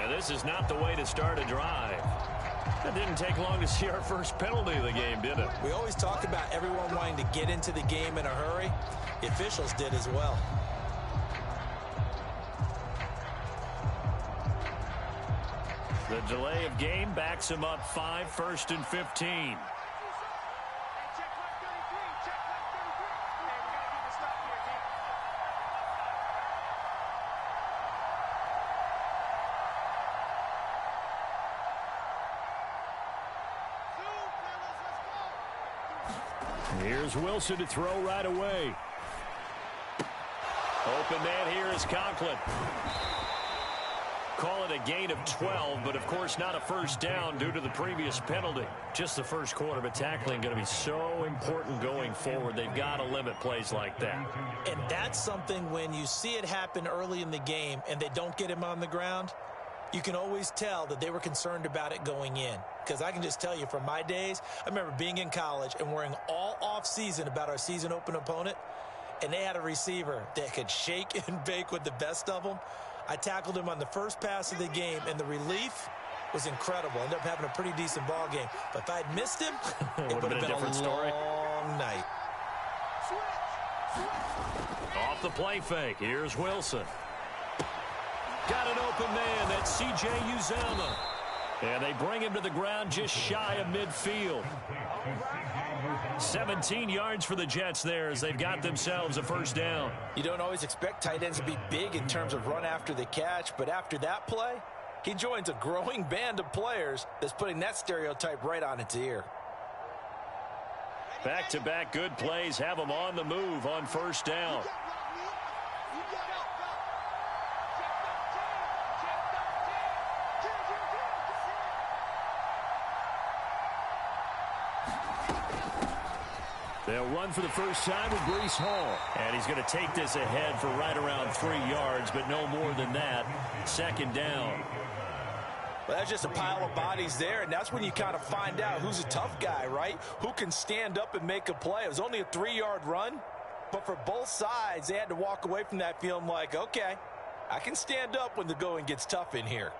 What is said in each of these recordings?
And this is not the way to start a drive. It didn't take long to see our first penalty of the game, did it? We always talk about everyone wanting to get into the game in a hurry. The officials did as well. The delay of game backs him up 5, 1st and 15. Here's Wilson to throw right away. Open man here is Conklin. Call it a gain of 12, but of course not a first down due to the previous penalty. Just the first quarter, but tackling going to be so important going forward. They've got to limit plays like that. And that's something when you see it happen early in the game and they don't get him on the ground, you can always tell that they were concerned about it going in. Because I can just tell you from my days, I remember being in college and worrying all off-season about our season-open opponent, and they had a receiver that could shake and bake with the best of them. I tackled him on the first pass of the game, and the relief was incredible. Ended up having a pretty decent ball game. But if I had missed him, it would have been a different story. Long night. Off the play fake. Here's Wilson. Got an open man. That's C.J. Uzomah. And they bring him to the ground just shy of midfield. 17 yards for the Jets there as they've got themselves a first down. You don't always expect tight ends to be big in terms of run after the catch, but after that play, he joins a growing band of players that's putting that stereotype right on its ear. Back-to-back good plays have them on the move on first down. They'll run for the first time with Breece Hall. And he's going to take this ahead for right around 3 yards, but no more than that. Second down. Well, that's just a pile of bodies there, and that's when you kind of find out who's a tough guy, right? Who can stand up and make a play. It was only a 3-yard run, but for both sides, they had to walk away from that feeling like, okay, I can stand up when the going gets tough in here.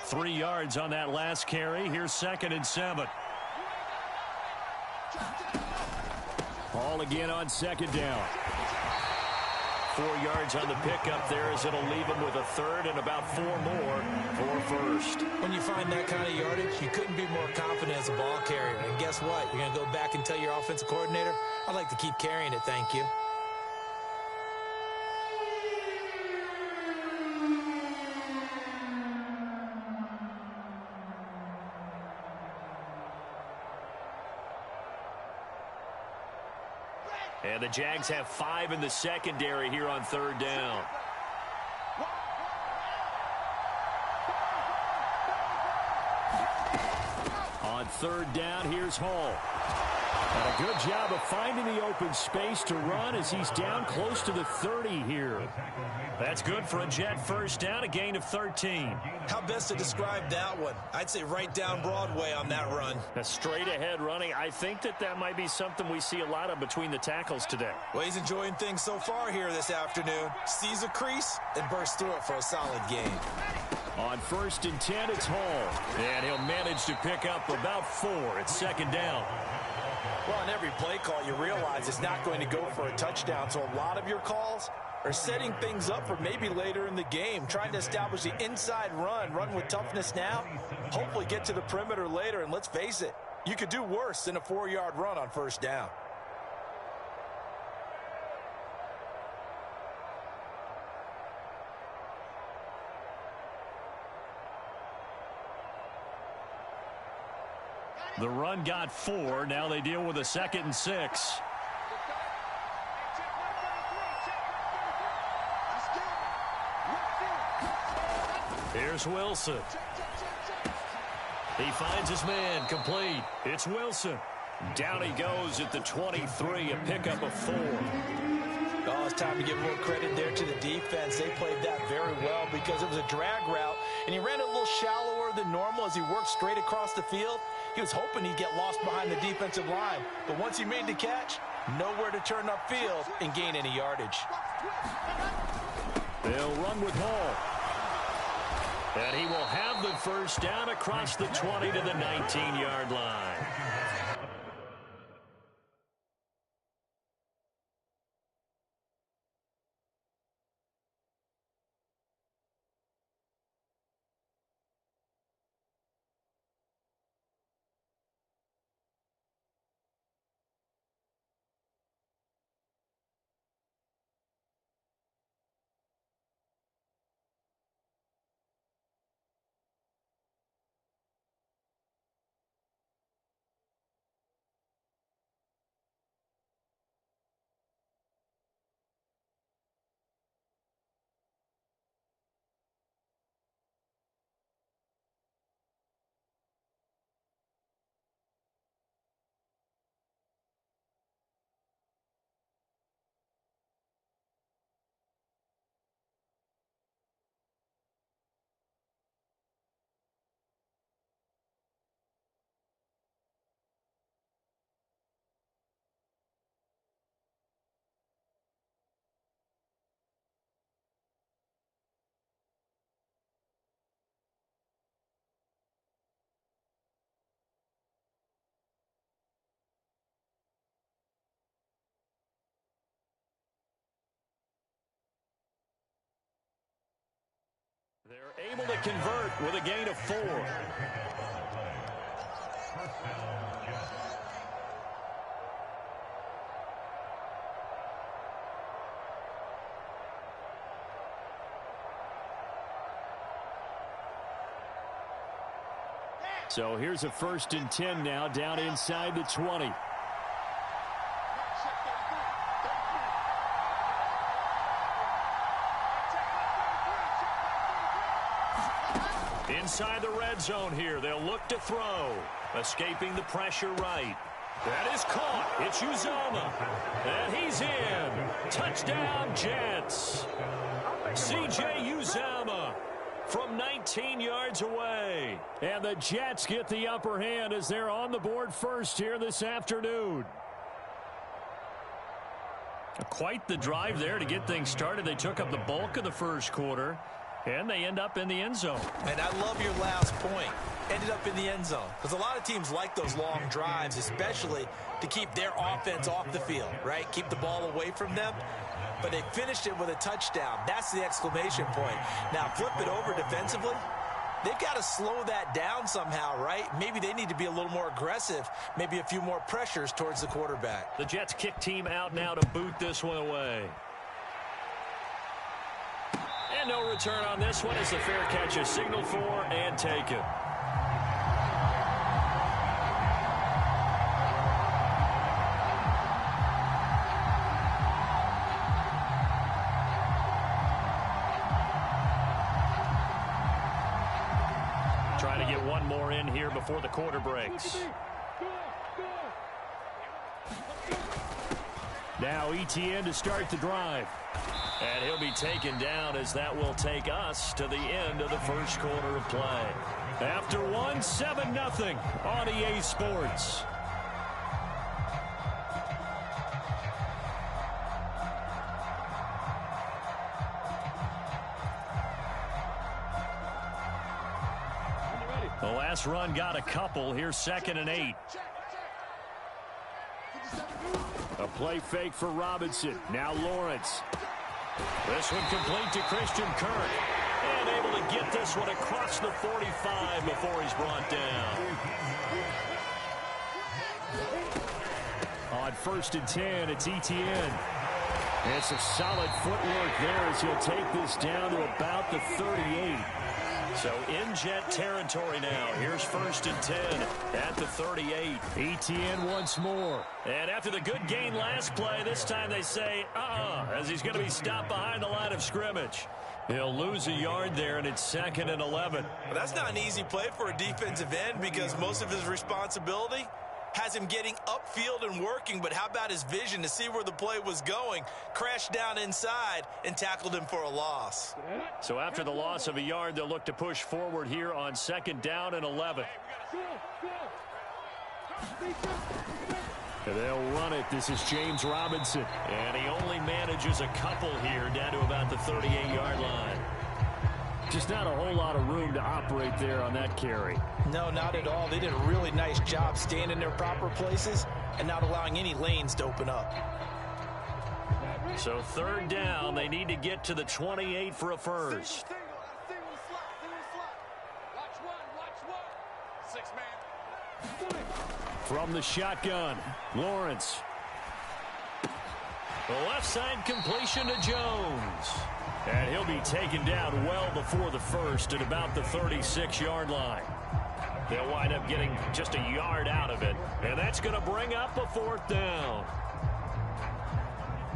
Three yards on that last carry. Here's 2nd and 7. Ball again on 2nd down. 4 yards on the pickup there as it'll leave him with a 3rd and about 4 more for first. When you find that kind of yardage, you couldn't be more confident as a ball carrier. And guess what? You're going to go back and tell your offensive coordinator, I'd like to keep carrying it, thank you. And the Jags have 5 in the secondary here on 3rd down. On 3rd down, here's Hall. And a good job of finding the open space to run as he's down close to the 30 here. That's good for a Jet first down, a gain of 13. How best to describe that one? I'd say right down Broadway on that run. A straight ahead running. I think that might be something we see a lot of between the tackles today. Well, he's enjoying things so far here this afternoon. Sees a crease and bursts through it for a solid gain. On 1st and 10, it's Hall. And he'll manage to pick up about 4. It's 2nd down. Well, on every play call, you realize it's not going to go for a touchdown. So a lot of your calls are setting things up for maybe later in the game, trying to establish the inside run with toughness now, hopefully get to the perimeter later. And let's face it, you could do worse than a 4-yard run on first down. The run got 4. Now they deal with a 2nd and 6. Here's Wilson. He finds his man, complete. It's Wilson. Down he goes at the 23, a pickup of 4. Oh, it's time to give more credit there to the defense. They played that very well because it was a drag route, and he ran a little shallower than normal as he worked straight across the field. He was hoping he'd get lost behind the defensive line, but once he made the catch, nowhere to turn upfield and gain any yardage. They'll run with Hall. And he will have the first down across the 20 to the 19-yard line. They're able to convert with a gain of 4. So here's a 1st and 10 now, down inside the 20. Inside the red zone here, they'll look to throw. Escaping the pressure right. That is caught. It's Uzomah. And he's in. Touchdown, Jets. C.J. Uzomah from 19 yards away. And the Jets get the upper hand as they're on the board first here this afternoon. Quite the drive there to get things started. They took up the bulk of the first quarter. And they end up in the end zone. And I love your last point. Ended up in the end zone. Because a lot of teams like those long drives, especially to keep their offense off the field, right? Keep the ball away from them. But they finished it with a touchdown. That's the exclamation point. Now, flip it over defensively. They've got to slow that down somehow, right? Maybe they need to be a little more aggressive. Maybe a few more pressures towards the quarterback. The Jets kick team out now to boot this one away. And no return on this one as the fair catch is signaled for and taken. Trying to get one more in here before the quarter breaks. Now Etienne to start the drive. And he'll be taken down as that will take us to the end of the first quarter of play. After one, 7-0 on EA Sports. The last run got a couple. Here's 2nd and 8. A play fake for Robinson. Now Lawrence. This one complete to Christian Kirk. And able to get this one across the 45 before he's brought down. On 1st and 10, it's Etienne. It's a solid footwork there as he'll take this down to about the 38. So in Jet territory now. Here's 1st and 10 at the 38. Etienne once more. And after the good gain last play, this time they say, as he's going to be stopped behind the line of scrimmage. He'll lose a yard there, and it's 2nd and 11. Well, that's not an easy play for a defensive end because most of his responsibility has him getting upfield and working, but how about his vision to see where the play was going? Crashed down inside and tackled him for a loss. So after the loss of a yard, they'll look to push forward here on 2nd down and 11. And they'll run it. This is James Robinson. And he only manages a couple here down to about the 38-yard line. Just not a whole lot of room to operate there on that carry. No, not at all. They did a really nice job staying in their proper places and not allowing any lanes to open up. So 3rd down, they need to get to the 28 for a first. From the shotgun, Lawrence. The left side completion to Jones. And he'll be taken down well before the first at about the 36-yard line. They'll wind up getting just a yard out of it. And that's going to bring up a 4th down.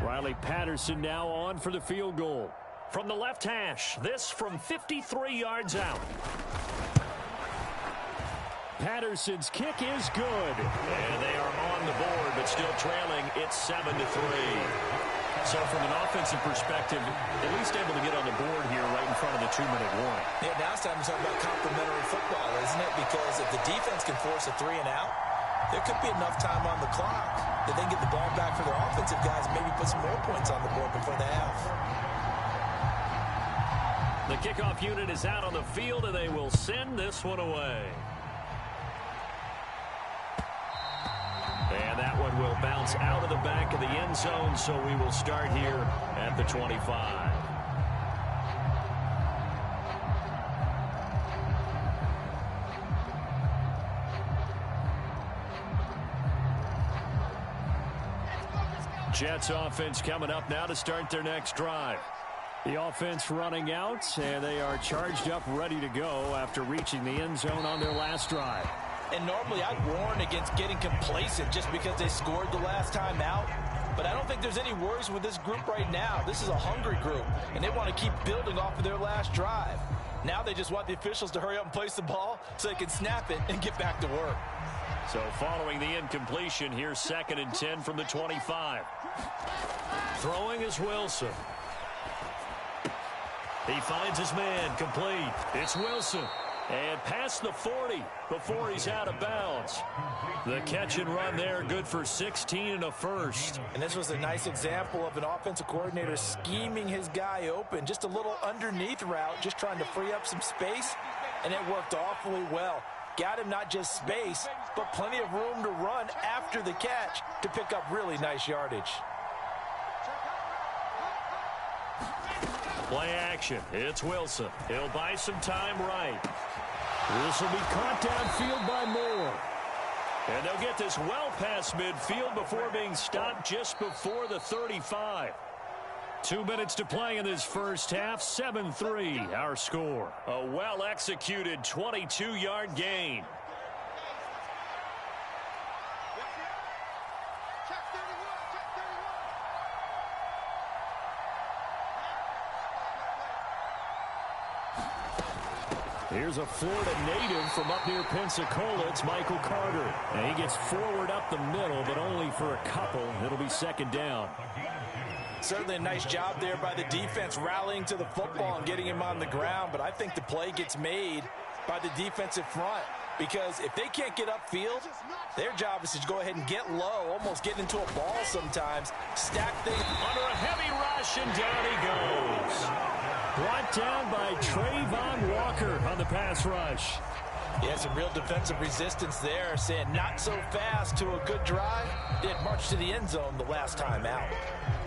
Riley Patterson now on for the field goal. From the left hash, this from 53 yards out. Patterson's kick is good. And they are on the board, but still trailing. It's 7-3. So from an offensive perspective, at least able to get on the board here right in front of the 2-minute warning. Yeah, now it's time to talk about complementary football, isn't it? Because if the defense can force a 3 and out, there could be enough time on the clock that they can get the ball back for their offensive guys and maybe put some more points on the board before the half. The kickoff unit is out on the field, and they will send this one away. And that one will bounce out of the back of the end zone, so we will start here at the 25. Jets offense coming up now to start their next drive. The offense running out, and they are charged up, ready to go after reaching the end zone on their last drive. And normally I'd warn against getting complacent just because they scored the last time out. But I don't think there's any worries with this group right now. This is a hungry group, and they want to keep building off of their last drive. Now they just want the officials to hurry up and place the ball so they can snap it and get back to work. So following the incompletion, here's 2nd and 10 from the 25. Throwing is Wilson. He finds his man, complete. It's Wilson. And past the 40 before he's out of bounds. The catch and run there, good for 16 and a first. And this was a nice example of an offensive coordinator scheming his guy open. Just a little underneath route, just trying to free up some space. And it worked awfully well. Got him not just space, but plenty of room to run after the catch to pick up really nice yardage. Play action. It's Wilson. He'll buy some time right. This will be caught downfield by Moore. And they'll get this well past midfield before being stopped just before the 35. 2 minutes to play in this first half. 7-3 our score. A well-executed 22-yard gain. Here's a Florida native from up near Pensacola. It's Michael Carter. And he gets forward up the middle, but only for a couple. It'll be 2nd down. Certainly a nice job there by the defense rallying to the football and getting him on the ground. But I think the play gets made by the defensive front. Because if they can't get upfield, their job is to go ahead and get low, almost get into a ball sometimes, stack things. Under a heavy rush, and down he goes. Brought down by Trayvon Walker on the pass rush. Yeah, some real defensive resistance there, saying not so fast to a good drive. Did march to the end zone the last time out.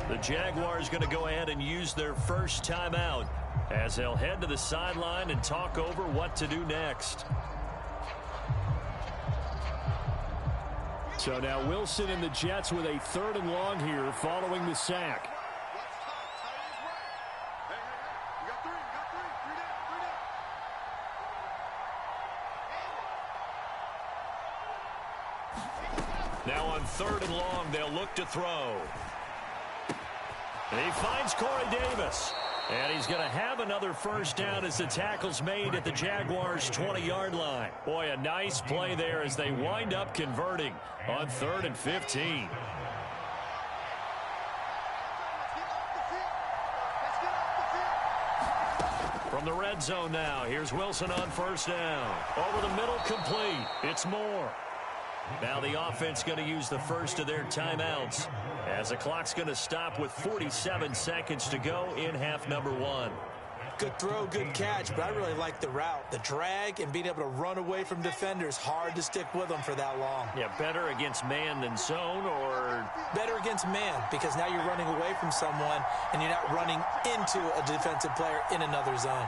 The Jaguars going to go ahead and use their first timeout as they'll head to the sideline and talk over what to do next. So now Wilson and the Jets with a 3rd and long here following the sack. Now on 3rd and long, they'll look to throw. And he finds Corey Davis. And he's going to have another first down as the tackle's made at the Jaguars' 20-yard line. Boy, a nice play there as they wind up converting on 3rd and 15. From the red zone now, here's Wilson on first down. Over the middle, complete. It's Moore. Now the offense going to use the first of their timeouts as the clock's going to stop with 47 seconds to go in half number 1. Good throw, good catch, but I really like the route. The drag and being able to run away from defenders, hard to stick with them for that long. Yeah, better against man than zone, or? Better against man, because now you're running away from someone and you're not running into a defensive player in another zone.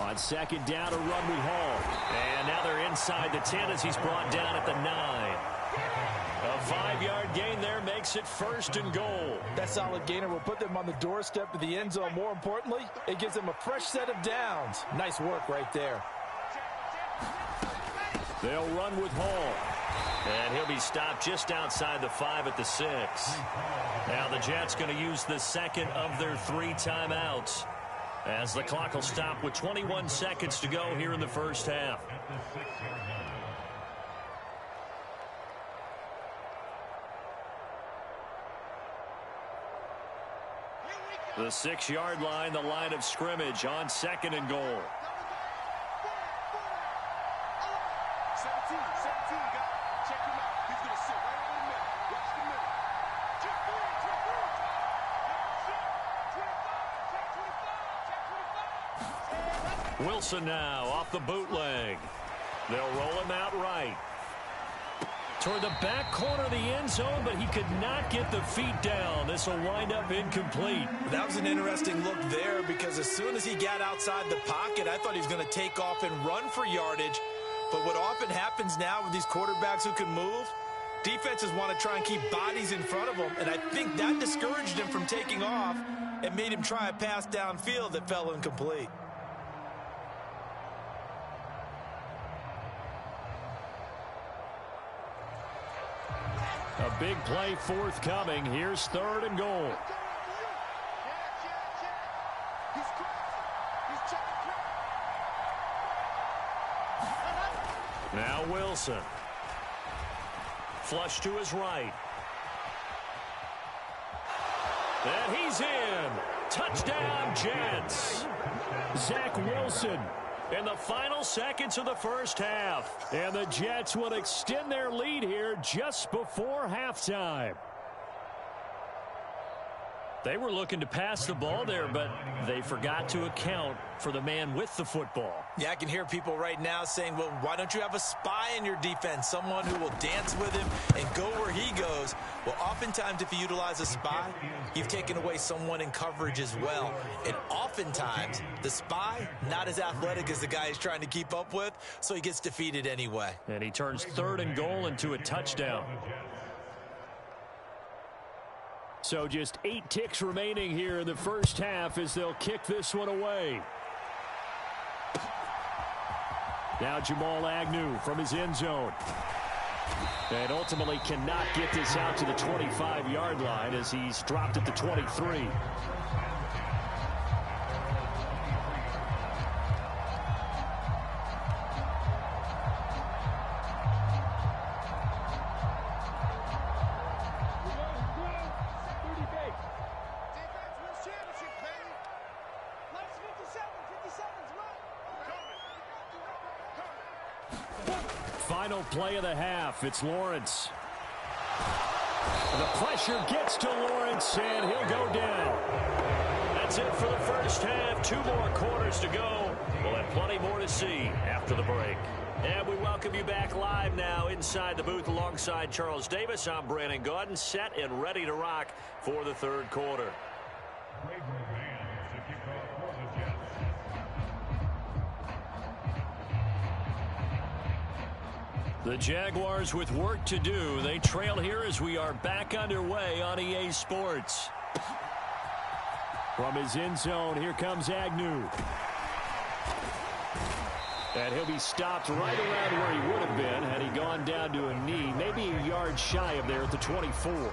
On second down, a run with Hall. And now they're inside the 10 as he's brought down at the 9. A 5-yard gain there makes it 1st and goal. That solid gainer will put them on the doorstep of the end zone. More importantly, it gives them a fresh set of downs. Nice work right there. They'll run with Hall. And he'll be stopped just outside the 5 at the 6. Now the Jets going to use the second of their 3 timeouts, as the clock will stop with 21 seconds to go here in the first half. The 6-yard line, the line of scrimmage on 2nd and goal. 17, guys. Check him out. He's going to sit right over the middle. Watch the middle. Check 3, check 3. Wilson now off the bootleg. They'll roll him out right. Toward the back corner of the end zone, but he could not get the feet down. This will wind up incomplete. That was an interesting look there, because as soon as he got outside the pocket, I thought he was going to take off and run for yardage. But what often happens now with these quarterbacks who can move, defenses want to try and keep bodies in front of them, and I think that discouraged him from taking off and made him try a pass downfield that fell incomplete. A big play forthcoming. Here's 3rd and goal. Now Wilson. Flush to his right. And he's in. Touchdown, Jets. Zach Wilson in the final seconds of the first half. And the Jets will extend their lead here just before halftime. They were looking to pass the ball there, but they forgot to account for the man with the football. Yeah, I can hear people right now saying, well, why don't you have a spy in your defense, someone who will dance with him and go where he goes? Well, oftentimes if you utilize a spy, you've taken away someone in coverage as well. And oftentimes, the spy, not as athletic as the guy he's trying to keep up with, so he gets defeated anyway. And he turns 3rd and goal into a touchdown. So just 8 ticks remaining here in the first half as they'll kick this one away. Now Jamal Agnew from his end zone. And ultimately cannot get this out to the 25-yard line as he's dropped at the 23. Final play of the half. It's Lawrence. The pressure gets to Lawrence, and he'll go down. That's it for the first half. 2 more quarters to go. We'll have plenty more to see after the break. And we welcome you back live now inside the booth alongside Charles Davis. I'm Brandon Gaudin, set and ready to rock for the 3rd quarter. The Jaguars with work to do. They trail here as we are back underway on EA Sports. From his end zone, here comes Agnew. And he'll be stopped right around where he would have been had he gone down to a knee, maybe a yard shy of there at the 24.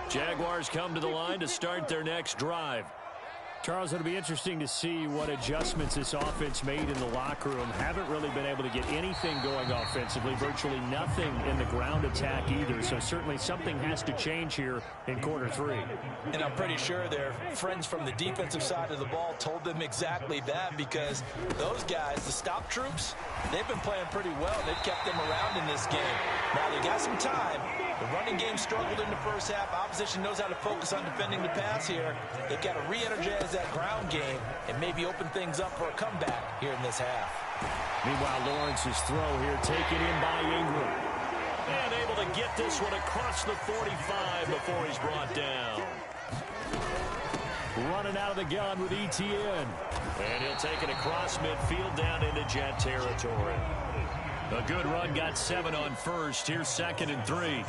Jaguars come to the line to start their next drive. Charles, it'll be interesting to see what adjustments this offense made in the locker room. Haven't really been able to get anything going offensively, virtually nothing in the ground attack either. So certainly something has to change here in quarter three. And I'm pretty sure their friends from the defensive side of the ball told them exactly that, because those guys, the stop troops, they've been playing pretty well. They've kept them around in this game. Now they got some time. The running game struggled in the first half. Opposition knows how to focus on defending the pass here. They've got to re-energize that ground game and maybe open things up for a comeback here in this half. Meanwhile, Lawrence's throw here taken in by Ingram. And able to get this one across the 45 before he's brought down. Running out of the gun with ETN. And he'll take it across midfield down into Jet territory. A good run, got 7 on first. Here's 2nd and 3.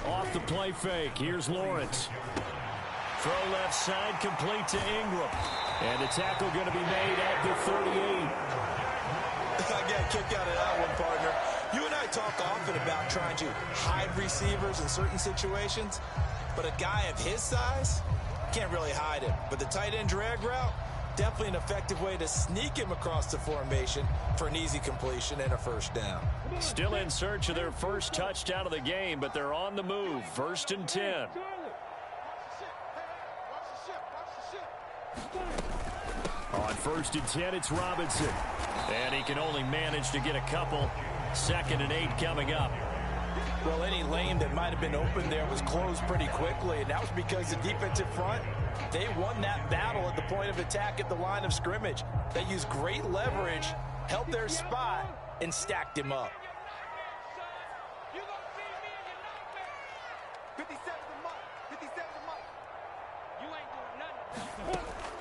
Off the play fake. Here's Lawrence. Throw left side, complete to Ingram. And the tackle going to be made at the 38. I got a kick out of that one, partner. You and I talk often about trying to hide receivers in certain situations, but a guy of his size can't really hide him. But the tight end drag route, definitely an effective way to sneak him across the formation for an easy completion and a first down. Still in search of their first touchdown of the game, but they're on the move. 1st and 10. On 1st and 10, it's Robinson. And he can only manage to get a couple. 2nd and 8 coming up. Well, any lane that might have been open there was closed pretty quickly, and that was because the defensive front, they won that battle at the point of attack at the line of scrimmage. They used great leverage, held their spot, and stacked him up.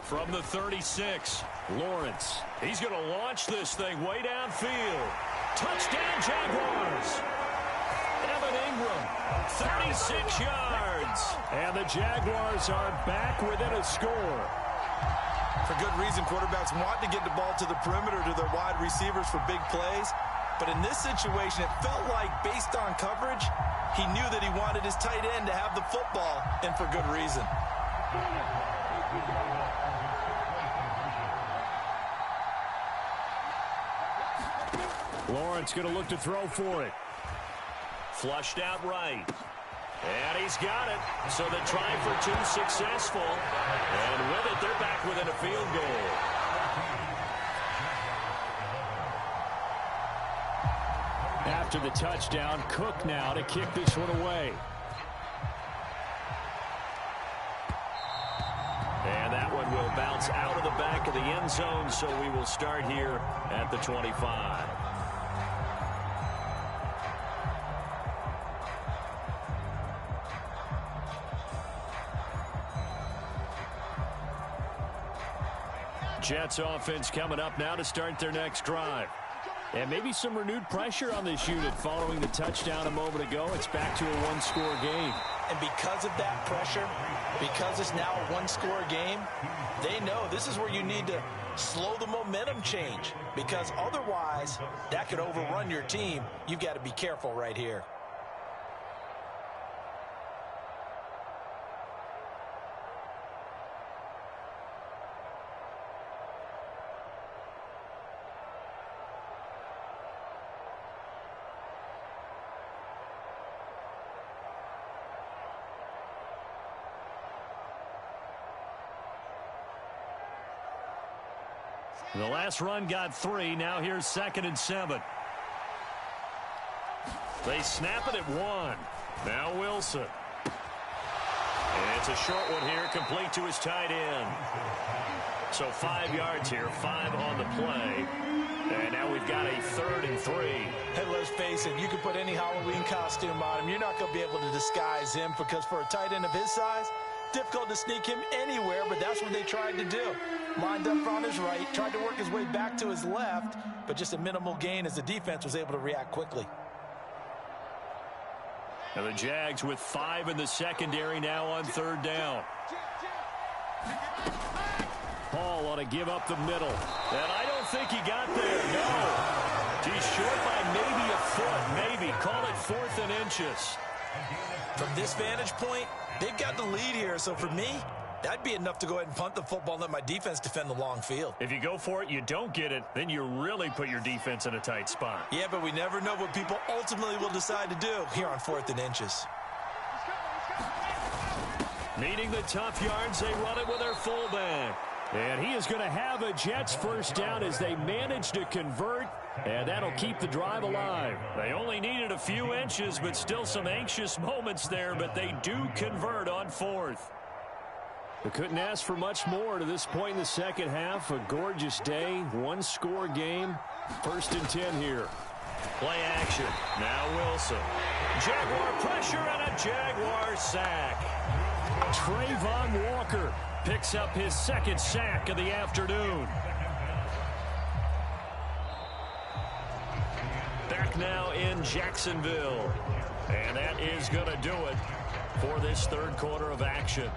From the 36, Lawrence. He's going to launch this thing way downfield. Touchdown, Jaguars. Evan Ingram, 36 yards. And the Jaguars are back within a score. For good reason, quarterbacks want to get the ball to the perimeter to their wide receivers for big plays. But in this situation, it felt like, based on coverage, he knew that he wanted his tight end to have the football, and for good reason. Lawrence going to look to throw for it. Flushed out right. And he's got it. So the try for 2 successful. And with it, they're back within a field goal. After the touchdown, Cook now to kick this one away. And that one will bounce out of the back of the end zone, so we will start here at the 25. Jets offense coming up now to start their next drive. And maybe some renewed pressure on this unit following the touchdown a moment ago. It's back to a one-score game. And because of that pressure, because it's now a one-score game, they know this is where you need to slow the momentum change, because otherwise that could overrun your team. You've got to be careful right here. The last run got 3. Now here's 2nd and 7. They snap it at 1. Now Wilson. And it's a short one here, complete to his tight end. So 5 yards here, 5 on the play. And now we've got a 3rd and 3. Hey, let's face it, you can put any Halloween costume on him. You're not going to be able to disguise him, because for a tight end of his size, difficult to sneak him anywhere, but that's what they tried to do. Lined up on his right, tried to work his way back to his left, but just a minimal gain as the defense was able to react quickly. And the Jags with 5 in the secondary now on 3rd down. Paul ought to give up the middle. And I don't think he got there. No. He's short by maybe a foot. Maybe. Call it 4th and inches. From this vantage point, they've got the lead here. So for me, that'd be enough to go ahead and punt the football and let my defense defend the long field. If you go for it, you don't get it, then you really put your defense in a tight spot. Yeah, but we never know what people ultimately will decide to do here on 4th and inches. Needing the tough yards, they run it with their fullback. And he is going to have a Jets first down as they manage to convert, and that'll keep the drive alive. They only needed a few inches, but still some anxious moments there, but they do convert on 4th. They couldn't ask for much more to this point in the second half. A gorgeous day, one-score game. 1st and 10 here. Play action. Now Wilson. Jaguar pressure and a Jaguar sack. Trayvon Walker picks up his 2nd sack of the afternoon. Back now in Jacksonville. And that is going to do it for this 3rd quarter of action.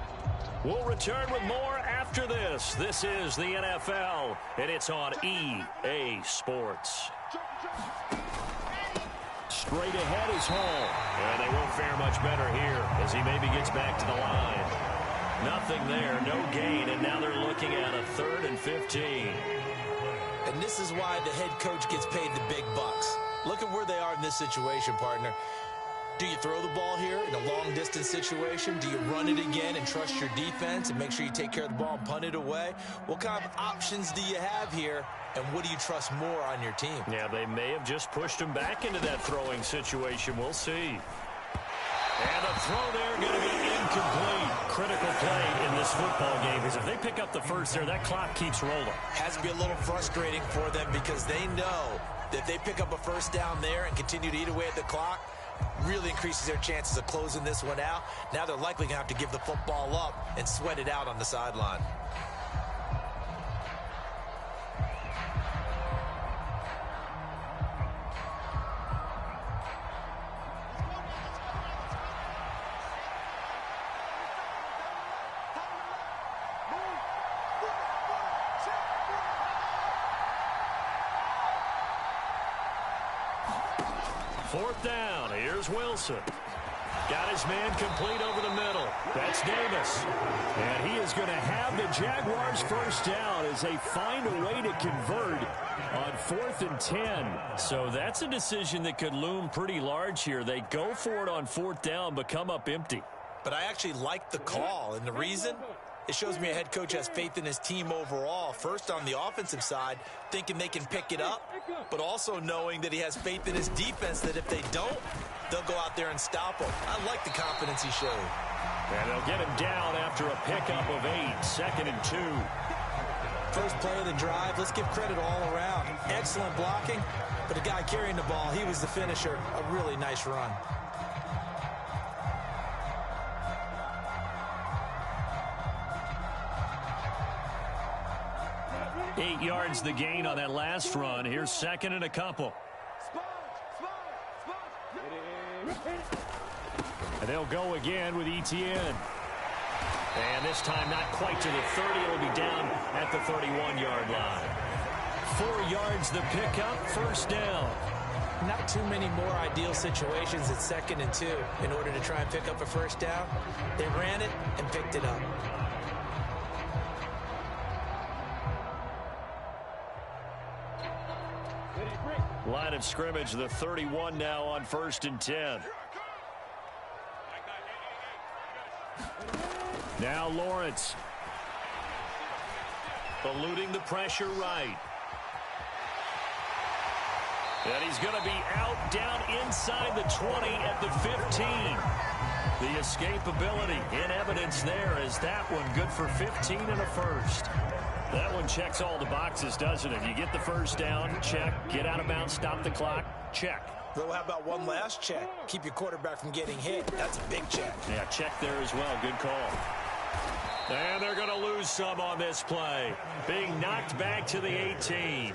We'll return with more after this. This is the NFL, and it's on EA Sports. Straight ahead is Hall. And they won't fare much better here as he maybe gets back to the line. Nothing there, no gain, and now they're looking at a 3rd and 15. And this is why the head coach gets paid the big bucks. Look at where they are in this situation, partner. Do you throw the ball here in a long-distance situation? Do you run it again and trust your defense and make sure you take care of the ball and punt it away? What kind of options do you have here, and what do you trust more on your team? Yeah, they may have just pushed him back into that throwing situation. We'll see. And the throw there going to be incomplete. Critical play in this football game because if they pick up the first there, that clock keeps rolling. Has to be a little frustrating for them because they know that if they pick up a first down there and continue to eat away at the clock, really increases their chances of closing this one out. Now they're likely going to have to give the football up and sweat it out on the sideline. Fourth down. Here's Wilson. Got his man complete over the middle. That's Davis. And he is going to have the Jaguars first down as they find a way to convert on 4th and 10. So that's a decision that could loom pretty large here. They go for it on 4th down, but come up empty. But I actually like the call, and the reason? It shows me a head coach has faith in his team overall. First on the offensive side, thinking they can pick it up, but also knowing that he has faith in his defense that if they don't, they'll go out there and stop him. I like the confidence he showed. And they'll get him down after a pickup of 8, 2nd and 2. First play of the drive, let's give credit all around. Excellent blocking, but the guy carrying the ball, he was the finisher. A really nice run. 8 yards the gain on that last run. Here's 2nd and a couple. And they'll go again with Etienne. And this time not quite to the 30. It'll be down at the 31-yard line. 4 yards the pickup, first down. Not too many more ideal situations at 2nd and 2 in order to try and pick up a first down. They ran it and picked it up. Line of scrimmage, the 31 now on 1st and 10. Now Lawrence. Eluding the pressure right. And he's going to be out down inside the 20 at the 15. The escapability in evidence there is that one good for 15 and a first. That one checks all the boxes, doesn't it? You get the first down, check. Get out of bounds, stop the clock, check. Well, how about one last check? Keep your quarterback from getting hit. That's a big check. Yeah, check there as well. Good call. And they're going to lose some on this play. Being knocked back to the 18.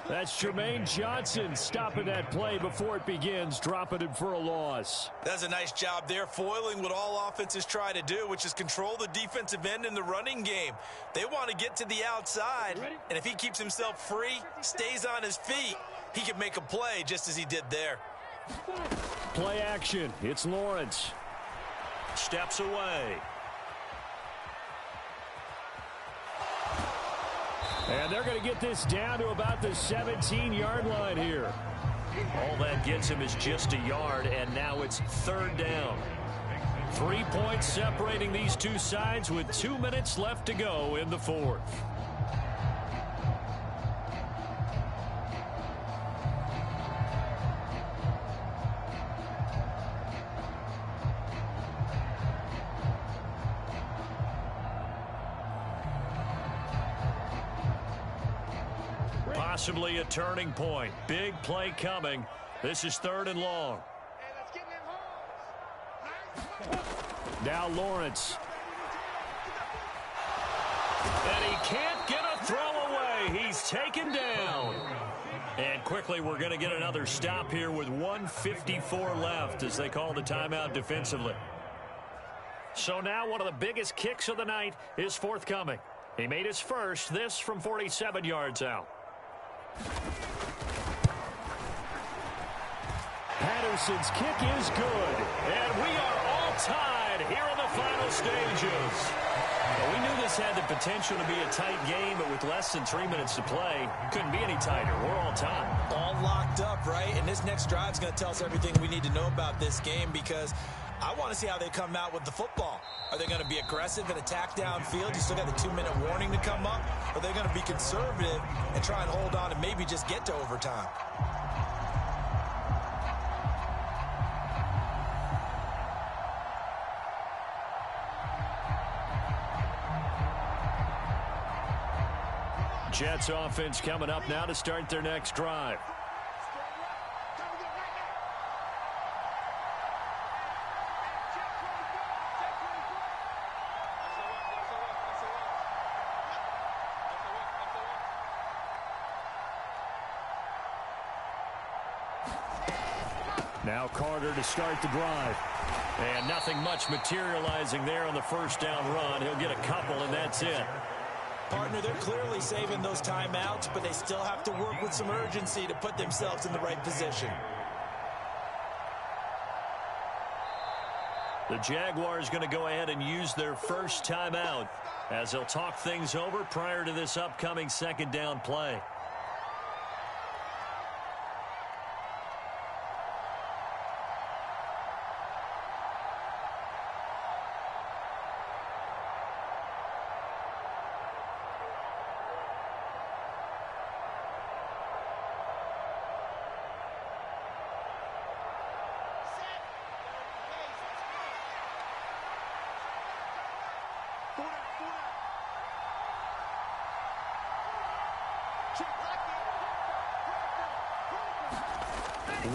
That's Jermaine Johnson stopping that play before it begins, dropping it for a loss. That's a nice job there, foiling what all offenses try to do, which is control the defensive end in the running game. They want to get to the outside, and if he keeps himself free, stays on his feet, he can make a play just as he did there. Play action. It's Lawrence. Steps away. And they're going to get this down to about the 17-yard line here. All that gets him is just a yard, and now it's third down. 3 points separating these two sides with 2 minutes left to go in the fourth. Possibly a turning point. Big play coming. This is 3rd and long. Now Lawrence. And he can't get a throw away. He's taken down. And quickly we're going to get another stop here with 1:54 left as they call the timeout defensively. So now one of the biggest kicks of the night is forthcoming. He made his first, this from 47 yards out. Patterson's kick is good, and we are all tied here in the final stages. Well, we knew this had the potential to be a tight game, but with less than 3 minutes to play, couldn't be any tighter. We're all tied. All locked up, right? And this next drive is going to tell us everything we need to know about this game because I want to see how they come out with the football. Are they going to be aggressive and attack downfield? You still got the 2-minute warning to come up. Or are they going to be conservative and try and hold on and maybe just get to overtime? Jets offense coming up now to start their next drive. Now Carter to start the drive. And nothing much materializing there on the first down run. He'll get a couple, and that's it. Partner, they're clearly saving those timeouts, but they still have to work with some urgency to put themselves in the right position. The Jaguars going to go ahead and use their first timeout as they'll talk things over prior to this upcoming second down play.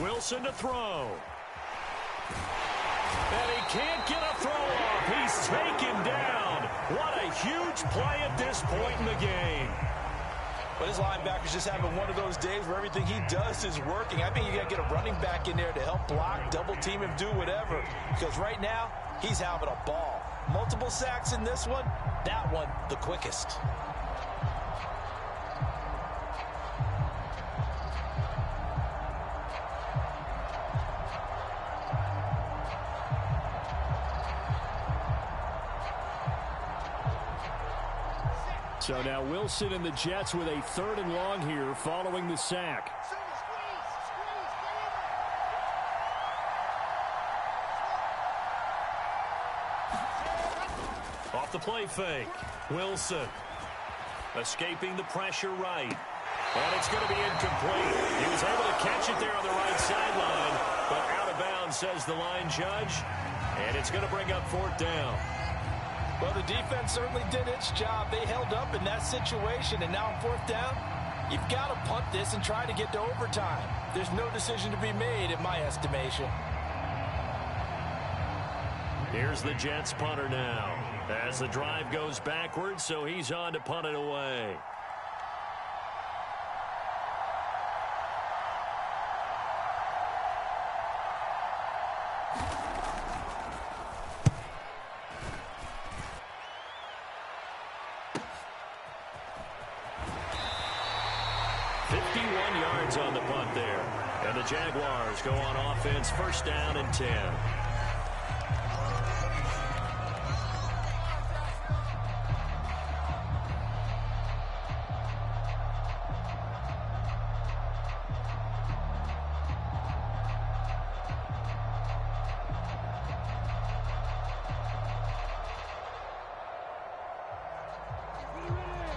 Wilson to throw. And he can't get a throw off. He's taken down. What a huge play at this point in the game. But his linebacker's just having one of those days where everything he does is working. I think you got to get a running back in there to help block, double team him, do whatever. Because right now, he's having a ball. Multiple sacks in this one. That one, the quickest. So now Wilson and the Jets with a 3rd and long here following the sack. Off the play fake. Wilson escaping the pressure right. And it's going to be incomplete. He was able to catch it there on the right sideline, but out of bounds, says the line judge. And it's going to bring up 4th down. Well, the defense certainly did its job. They held up in that situation, and now on 4th down, you've got to punt this and try to get to overtime. There's no decision to be made in my estimation. Here's the Jets punter now. As the drive goes backwards, so he's on to punt it away. On the punt there. And the Jaguars go on offense, first down and 10.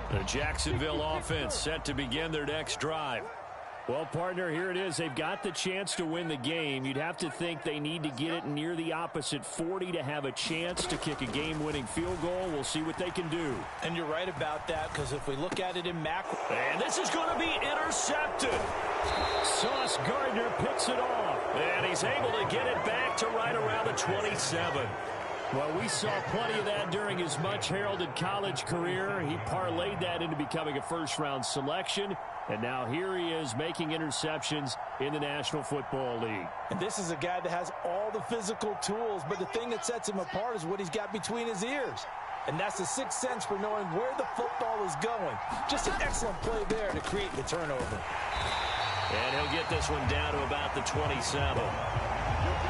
The Jacksonville offense set to begin their next drive. Well, partner, here it is. They've got the chance to win the game. You'd have to think they need to get it near the opposite 40 to have a chance to kick a game-winning field goal. We'll see what they can do. And you're right about that, because if we look at it in macro. And this is going to be intercepted. Sauce Gardner picks it off. And he's able to get it back to right around the 27. Well, we saw plenty of that during his much-heralded college career. He parlayed that into becoming a first-round selection. And now here he is making interceptions in the National Football League. And this is a guy that has all the physical tools, but the thing that sets him apart is what he's got between his ears. And that's the sixth sense for knowing where the football is going. Just an excellent play there to create the turnover. And he'll get this one down to about the 27.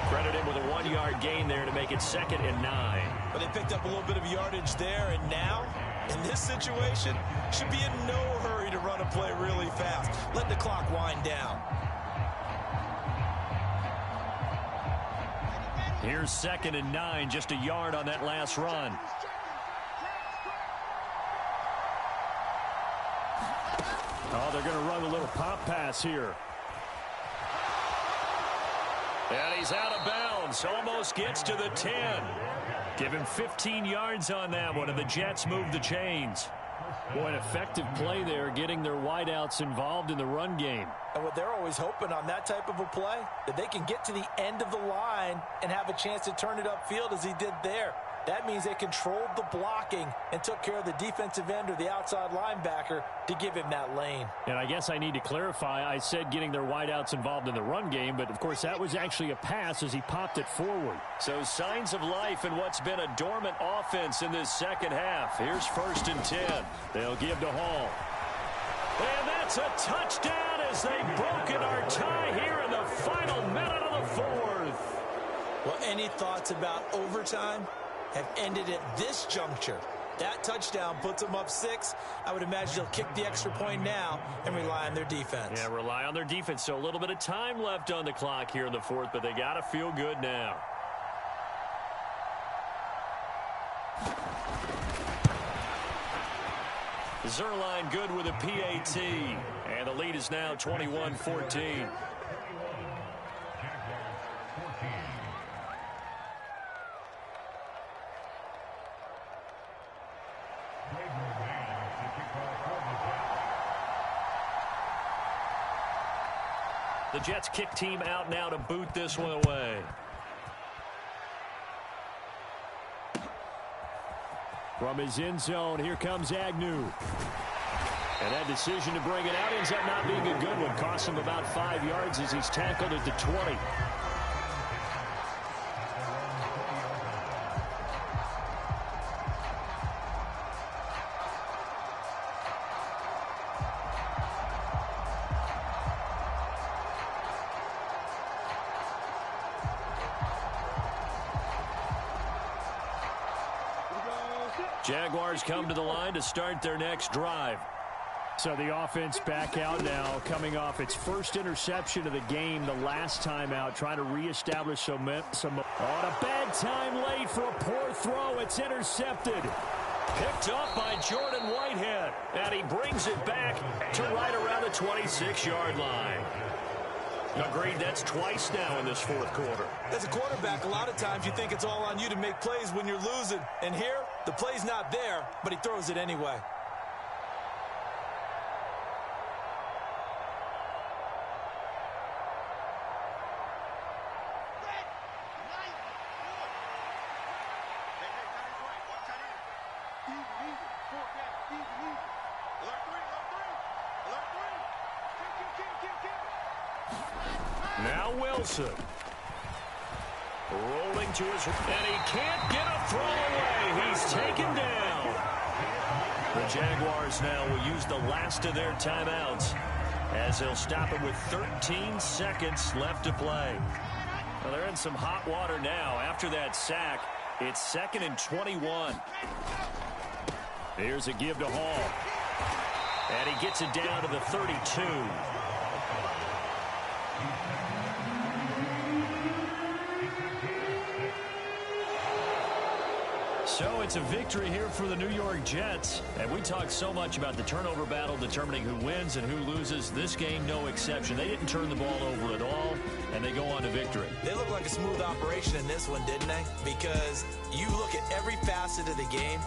Credit him with a 1-yard gain there to make it 2nd and 9. But they picked up a little bit of yardage there, and now, in this situation, should be in no hurry to run a play really fast. Let the clock wind down. Here's 2nd and 9, just a yard on that last run. Oh, they're going to run a little pop pass here. And he's out of bounds. Almost gets to the 10. Give him 15 yards on that one, and the Jets move the chains. Boy, an effective play there, getting their wideouts involved in the run game. And what they're always hoping on that type of a play, that they can get to the end of the line and have a chance to turn it upfield as he did there. That means they controlled the blocking and took care of the defensive end or the outside linebacker to give him that lane. And I guess I need to clarify, I said getting their wideouts involved in the run game, but of course that was actually a pass as he popped it forward. So signs of life in what's been a dormant offense in this second half. Here's 1st and 10. They'll give to Hall. And that's a touchdown as they've broken our tie here in the final minute of the 4th. Well, any thoughts about overtime? Have ended at this juncture. That touchdown puts them up 6. I would imagine they'll kick the extra point now and rely on their defense. Yeah, rely on their defense. So a little bit of time left on the clock here in the 4th, but they got to feel good now. Zerline good with a PAT. And the lead is now 21-14. The Jets kick team out now to boot this one away. From his end zone, here comes Agnew. And that decision to bring it out ends up not being a good one. Costs him about 5 yards as he's tackled at the 20. Jaguars come to the line to start their next drive. So the offense back out now, coming off its first interception of the game the last time out, trying to reestablish some on a bad time late for a poor throw. It's intercepted. Picked up by Jordan Whitehead. And he brings it back to right around the 26-yard line. Agreed, that's twice now in this 4th quarter. As a quarterback, a lot of times you think it's all on you to make plays when you're losing. And here, the play's not there, but he throws it anyway. Easy. Four down. Easy. Alert three. Alert three. Now Wilson. Rolling to his... And he can't get a throw away. He's taken down. The Jaguars now will use the last of their timeouts as they'll stop it with 13 seconds left to play. Well, they're in some hot water now. After that sack, it's 2nd and 21. Here's a give to Hall. And he gets it down to the 32. So it's a victory here for the New York Jets. And we talked so much about the turnover battle determining who wins and who loses. This game, no exception. They didn't turn the ball over at all, and they go on to victory. They look like a smooth operation in this one, didn't they? Because you look at every facet of the game,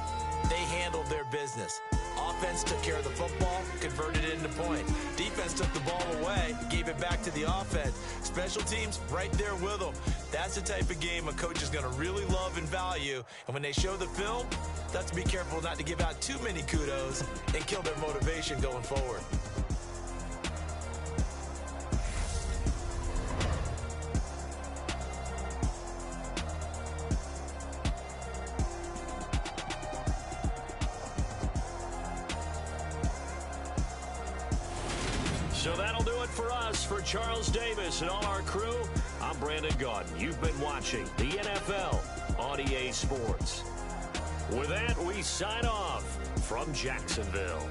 they handled their business. Offense took care of the football, converted it into points. Defense took the ball away, gave it back to the offense. Special teams right there with them. That's the type of game a coach is going to really love and value. And when they show the film, that's to be careful not to give out too many kudos and kill their motivation going forward. So that'll do it for us. For Charles Davis and all our crew, I'm Brandon Gaudin. You've been watching the NFL on EA Sports. With that, we sign off from Jacksonville.